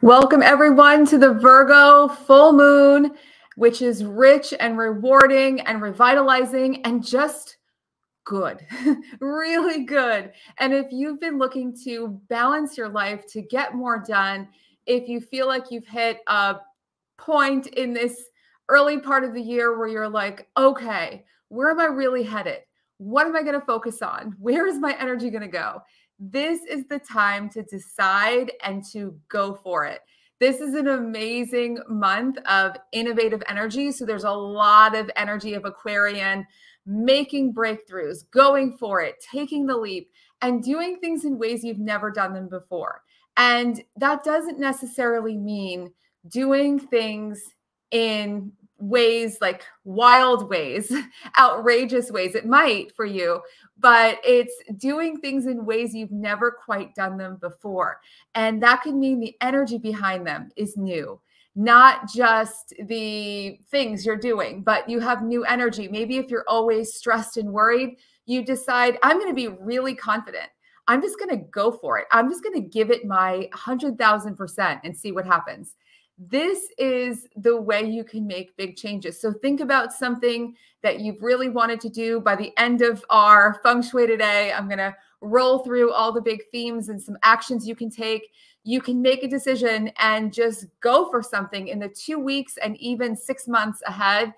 Welcome everyone to the Virgo Full Moon, which is rich and rewarding and revitalizing and just good, really good. And if you've been looking to balance your life to get more done, if you feel like you've hit a point in this early part of the year where you're like, okay, where am I really headed? What am I going to focus on? Where is my energy going to go? This is the time to decide and to go for it. This is an amazing month of innovative energy. So there's a lot of energy of Aquarian, making breakthroughs, going for it, taking the leap, and doing things in ways you've never done them before. And that doesn't necessarily mean doing things in ways like wild ways, outrageous ways. It might for you, but it's doing things in ways you've never quite done them before. And that could mean the energy behind them is new, not just the things you're doing, but you have new energy. Maybe if you're always stressed and worried, you decide, I'm going to be really confident. I'm just going to go for it. I'm just going to give it my 100,000% and see what happens. This is the way you can make big changes. So think about something that you've really wanted to do. By the end of our Feng Shui today, I'm going to roll through all the big themes and some actions you can take. You can make a decision and just go for something in the 2 weeks and even 6 months ahead.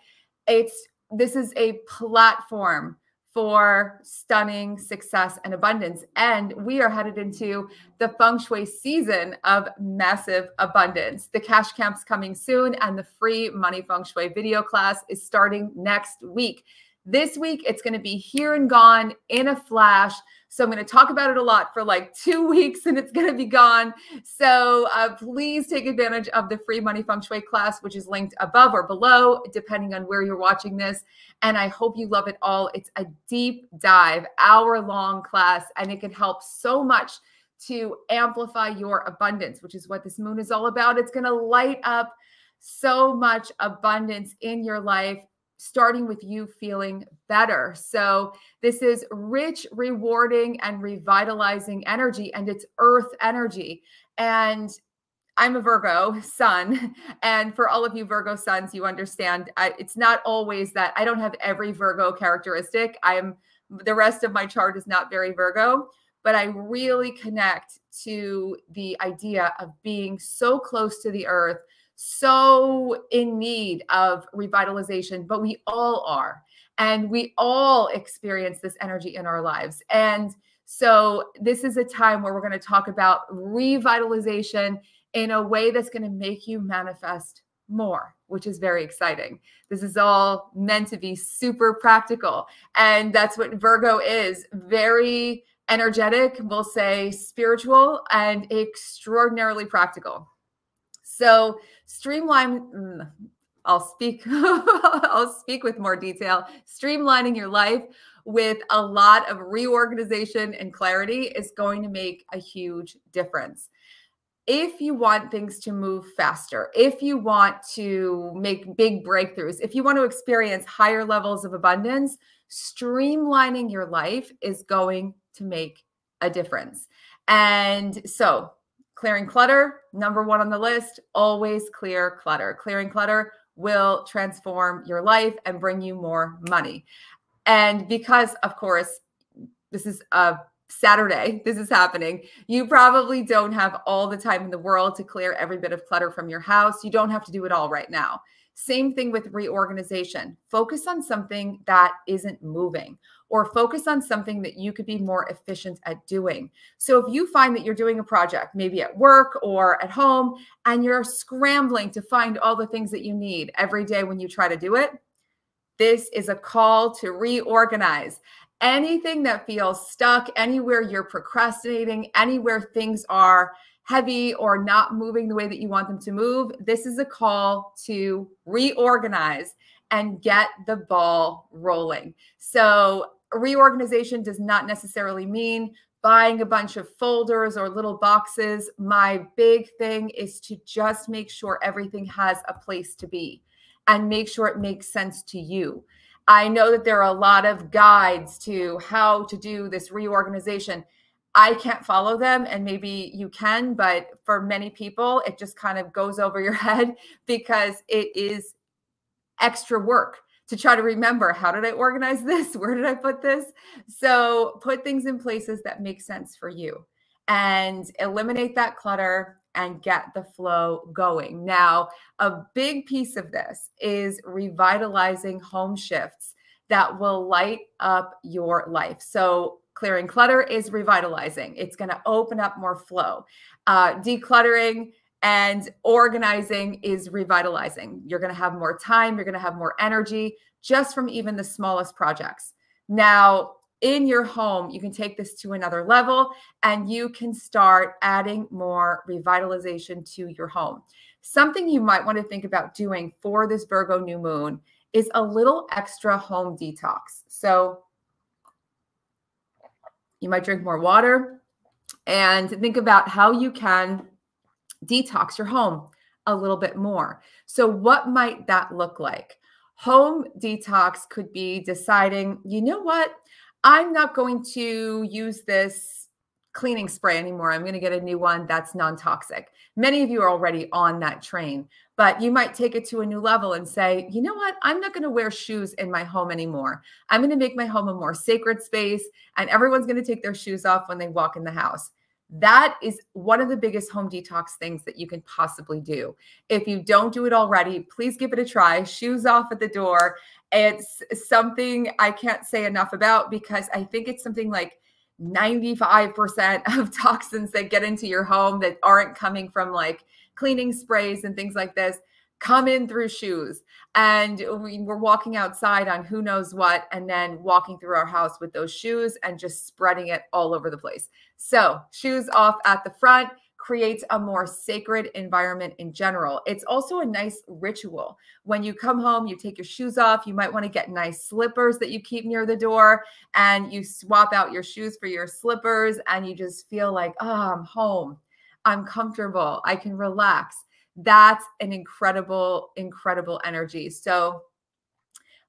This is a platform for stunning success and abundance. And we are headed into the Feng Shui season of massive abundance. The cash camp's coming soon, and the free money Feng Shui video class is starting next week. This week, it's going to be here and gone in a flash. So I'm going to talk about it a lot for like 2 weeks and it's going to be gone. So please take advantage of the free money Feng Shui class, which is linked above or below, depending on where you're watching this. And I hope you love it all. It's a deep dive, hour-long class, and it can help so much to amplify your abundance, which is what this moon is all about. It's going to light up so much abundance in your life, starting with you feeling better. So this is rich, rewarding, and revitalizing energy, and it's earth energy. And I'm a Virgo sun. And for all of you Virgo suns, you understand it's not always that I don't have every Virgo characteristic. The rest of my chart is not very Virgo, but I really connect to the idea of being so close to the earth, so in need of revitalization, but we all are. And we all experience this energy in our lives. And so this is a time where we're going to talk about revitalization in a way that's going to make you manifest more, which is very exciting. This is all meant to be super practical. And that's what Virgo is. Very energetic, we'll say spiritual, and extraordinarily practical. So streamline, I'll speak with more detail. Streamlining your life with a lot of reorganization and clarity is going to make a huge difference. If you want things to move faster, if you want to make big breakthroughs, if you want to experience higher levels of abundance, streamlining your life is going to make a difference. And so clearing clutter, number one on the list, always clear clutter. Clearing clutter will transform your life and bring you more money. And because, of course, this is a Saturday, this is happening, you probably don't have all the time in the world to clear every bit of clutter from your house. You don't have to do it all right now. Same thing with reorganization. Focus on something that isn't moving, or focus on something that you could be more efficient at doing. So if you find that you're doing a project, maybe at work or at home, and you're scrambling to find all the things that you need every day when you try to do it, this is a call to reorganize. Anything that feels stuck, anywhere you're procrastinating, anywhere things are heavy or not moving the way that you want them to move, this is a call to reorganize and get the ball rolling. So reorganization does not necessarily mean buying a bunch of folders or little boxes. My big thing is to just make sure everything has a place to be and make sure it makes sense to you. I know that there are a lot of guides to how to do this reorganization. I can't follow them, and maybe you can, but for many people, it just kind of goes over your head because it is extra work to try to remember, how did I organize this? Where did I put this? So put things in places that make sense for you and eliminate that clutter and get the flow going. Now, a big piece of this is revitalizing home shifts that will light up your life. So clearing clutter is revitalizing. It's going to open up more flow. Decluttering and organizing is revitalizing. You're going to have more time. You're going to have more energy just from even the smallest projects. Now, in your home, you can take this to another level and you can start adding more revitalization to your home. Something you might want to think about doing for this Virgo new moon is a little extra home detox. So you might drink more water and think about how you can detox your home a little bit more. So what might that look like? Home detox could be deciding, you know what? I'm not going to use this cleaning spray anymore. I'm going to get a new one that's non-toxic. Many of you are already on that train, but you might take it to a new level and say, you know what? I'm not going to wear shoes in my home anymore. I'm going to make my home a more sacred space, and everyone's going to take their shoes off when they walk in the house. That is one of the biggest home detox things that you can possibly do. If you don't do it already, please give it a try. Shoes off at the door. It's something I can't say enough about because I think it's something like 95% of toxins that get into your home that aren't coming from like cleaning sprays and things like this come in through shoes. And we're walking outside on who knows what, and then walking through our house with those shoes and just spreading it all over the place. So shoes off at the front creates a more sacred environment in general. It's also a nice ritual. When you come home, you take your shoes off. You might want to get nice slippers that you keep near the door, and you swap out your shoes for your slippers, and you just feel like, oh, I'm home. I'm comfortable. I can relax. That's an incredible, incredible energy. So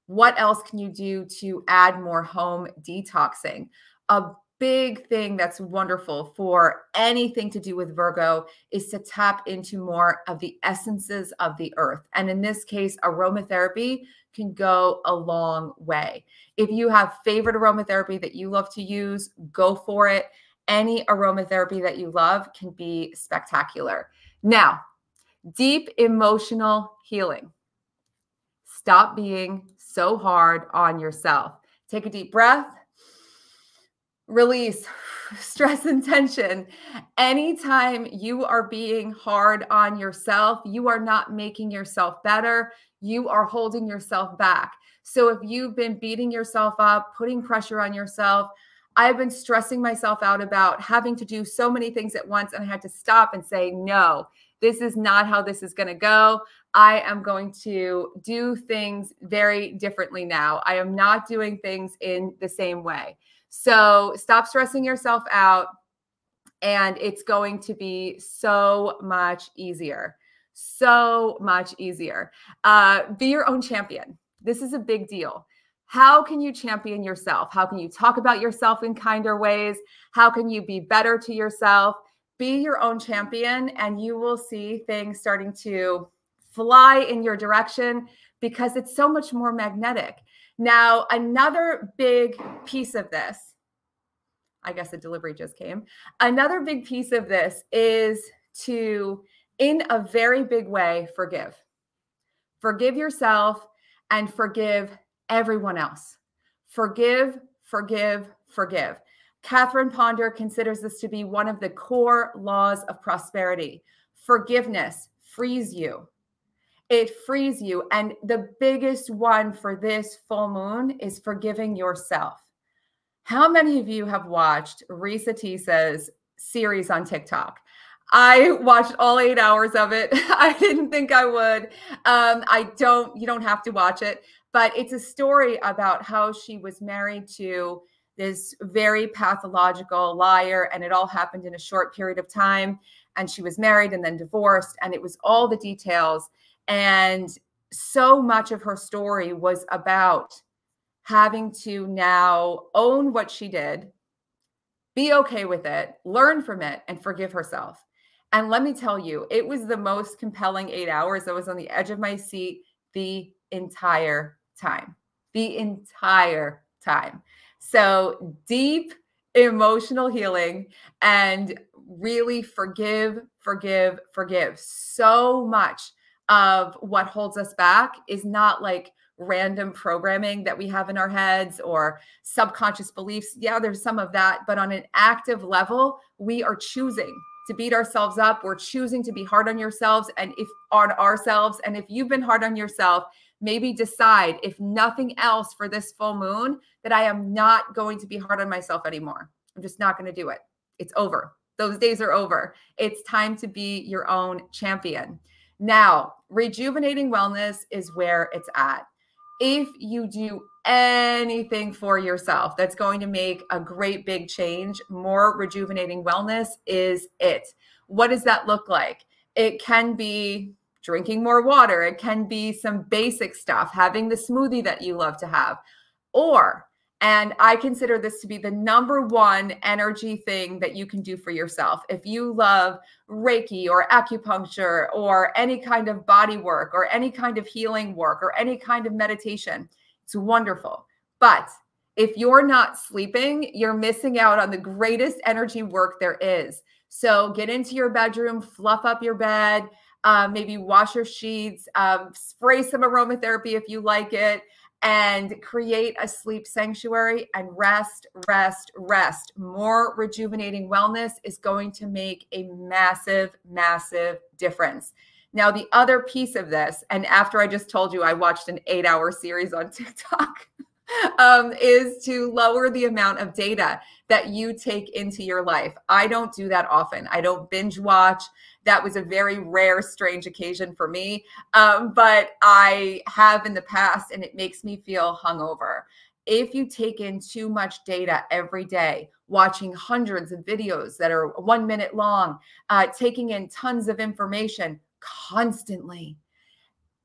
what else can you do to add more home detoxing? A big thing that's wonderful for anything to do with Virgo is to tap into more of the essences of the earth. And in this case, aromatherapy can go a long way. If you have favorite aromatherapy that you love to use, go for it. Any aromatherapy that you love can be spectacular. Now, deep emotional healing. Stop being so hard on yourself. Take a deep breath. Release stress and tension. Anytime you are being hard on yourself, you are not making yourself better. You are holding yourself back. So if you've been beating yourself up, putting pressure on yourself, I've been stressing myself out about having to do so many things at once, and I had to stop and say, no, this is not how this is going to go. I am going to do things very differently now. I am not doing things in the same way. So stop stressing yourself out, and it's going to be so much easier. So much easier. Be your own champion. This is a big deal. How can you champion yourself? How can you talk about yourself in kinder ways? How can you be better to yourself? Be your own champion, and you will see things starting to fly in your direction because it's so much more magnetic. Now, another big piece of this, I guess the delivery just came. Another big piece of this is to, in a very big way, forgive. Forgive yourself and forgive everyone else. Forgive, forgive, forgive. Catherine Ponder considers this to be one of the core laws of prosperity. Forgiveness frees you. It frees you. And the biggest one for this full moon is forgiving yourself. How many of you have watched Risa Tisa's series on TikTok? I watched all 8 hours of it. I didn't think I would. You don't have to watch it, but it's a story about how she was married to this very pathological liar, and it all happened in a short period of time. And she was married and then divorced, and it was all the details. And so much of her story was about having to now own what she did, be okay with it, learn from it, and forgive herself. And let me tell you, it was the most compelling 8 hours. I was on the edge of my seat the entire time, the entire time. So deep emotional healing and really forgive, forgive, forgive. So much of what holds us back is not like random programming that we have in our heads or subconscious beliefs. Yeah, there's some of that, but on an active level, we are choosing to beat ourselves up. We're choosing to be hard on yourselves and if on ourselves. And if you've been hard on yourself, maybe decide, if nothing else for this full moon, that I am not going to be hard on myself anymore. I'm just not going to do it. It's over. Those days are over. It's time to be your own champion. Now, rejuvenating wellness is where it's at. If you do anything for yourself that's going to make a great big change, more rejuvenating wellness is it. What does that look like? It can be drinking more water. It can be some basic stuff, having the smoothie that you love to have. Or, and I consider this to be the #1 energy thing that you can do for yourself. If you love Reiki or acupuncture or any kind of body work or any kind of healing work or any kind of meditation, it's wonderful. But if you're not sleeping, you're missing out on the greatest energy work there is. So get into your bedroom, fluff up your bed, maybe wash your sheets, spray some aromatherapy if you like it, and create a sleep sanctuary and rest, rest, rest. More rejuvenating wellness is going to make a massive, massive difference. Now, the other piece of this, and after I just told you I watched an 8-hour series on TikTok, is to lower the amount of data that you take into your life. I don't do that often. I don't binge watch. That was a very rare, strange occasion for me. But I have in the past, and it makes me feel hungover. If you take in too much data every day, watching hundreds of videos that are 1 minute long, taking in tons of information constantly,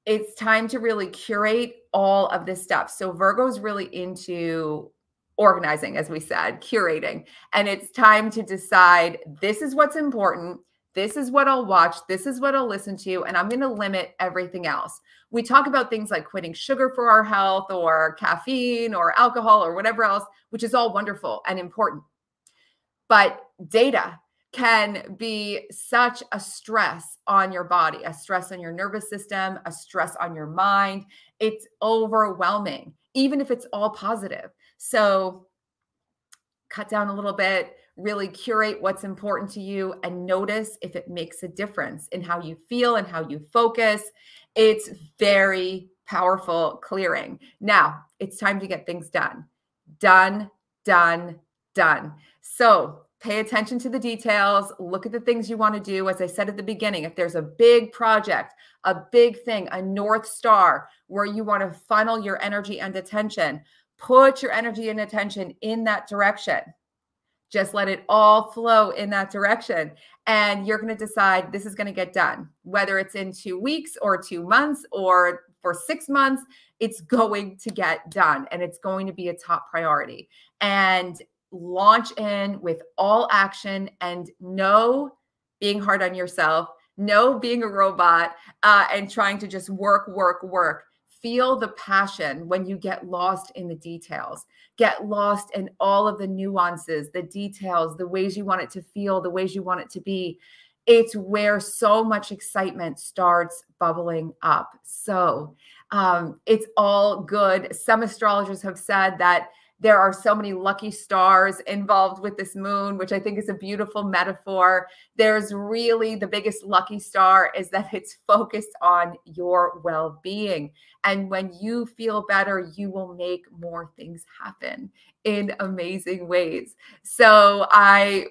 it's time to really curate all of this stuff. So Virgo's really into organizing, as we said, curating. And it's time to decide, this is what's important. This is what I'll watch. This is what I'll listen to. And I'm going to limit everything else. We talk about things like quitting sugar for our health or caffeine or alcohol or whatever else, which is all wonderful and important. But data can be such a stress on your body, a stress on your nervous system, a stress on your mind. It's overwhelming, even if it's all positive. So cut down a little bit, really curate what's important to you, and notice if it makes a difference in how you feel and how you focus. It's very powerful clearing. Now it's time to get things done. Done, done, done. So pay attention to the details. Look at the things you want to do. As I said at the beginning, if there's a big project, a big thing, a North Star where you want to funnel your energy and attention, put your energy and attention in that direction. Just let it all flow in that direction. And you're going to decide this is going to get done. Whether it's in 2 weeks or 2 months or for 6 months, it's going to get done. And it's going to be a top priority. And launch in with all action, and no being hard on yourself, no being a robot and trying to just work, work, work. Feel the passion when you get lost in the details. Get lost in all of the nuances, the details, the ways you want it to feel, the ways you want it to be. It's where so much excitement starts bubbling up. So it's all good. Some astrologers have said that there are so many lucky stars involved with this moon, which I think is a beautiful metaphor. There's really the biggest lucky star is that it's focused on your well-being. And when you feel better, you will make more things happen in amazing ways. So I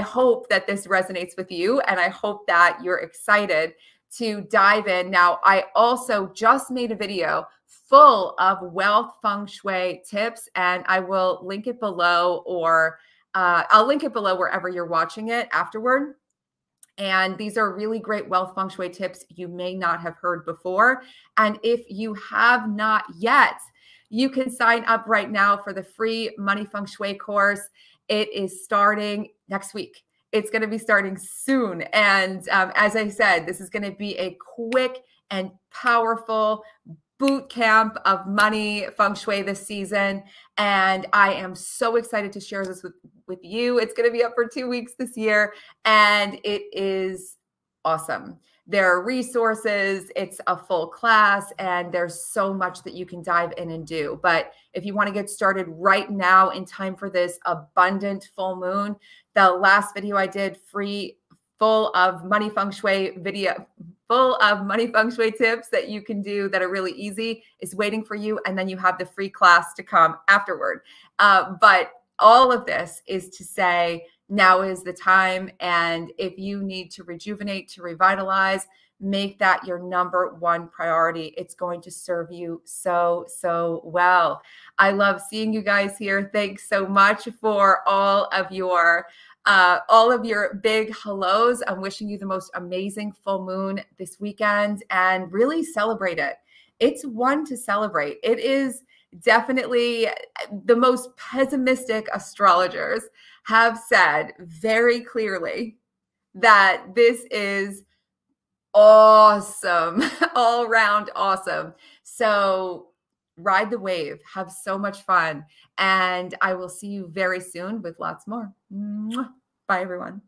hope that this resonates with you, and I hope that you're excited to dive in. Now, I also just made a video full of wealth feng shui tips, and I will link it below, or I'll link it below wherever you're watching it afterward. And these are really great wealth feng shui tips you may not have heard before. And if you have not yet, you can sign up right now for the free money feng shui course. It is starting next week. It's going to be starting soon. And as I said, this is going to be a quick and powerful boot camp of money feng shui this season. And I am so excited to share this with you. It's going to be up for 2 weeks this year, and it is awesome. There are resources, it's a full class, and there's so much that you can dive in and do. But if you want to get started right now in time for this abundant full moon, the last video I did, free, full of money feng shui video, full of money feng shui tips that you can do that are really easy, is waiting for you. And then you have the free class to come afterward. But all of this is to say, now is the time. And if you need to rejuvenate, to revitalize, make that your #1 priority. It's going to serve you so, so well. I love seeing you guys here. Thanks so much for all of your big hellos. I'm wishing you the most amazing full moon this weekend, and really celebrate it. It's one to celebrate. It is definitely, the most pessimistic astrologers have said very clearly that this is awesome, all around awesome. So ride the wave, have so much fun, and I will see you very soon with lots more. Mwah. Bye, everyone.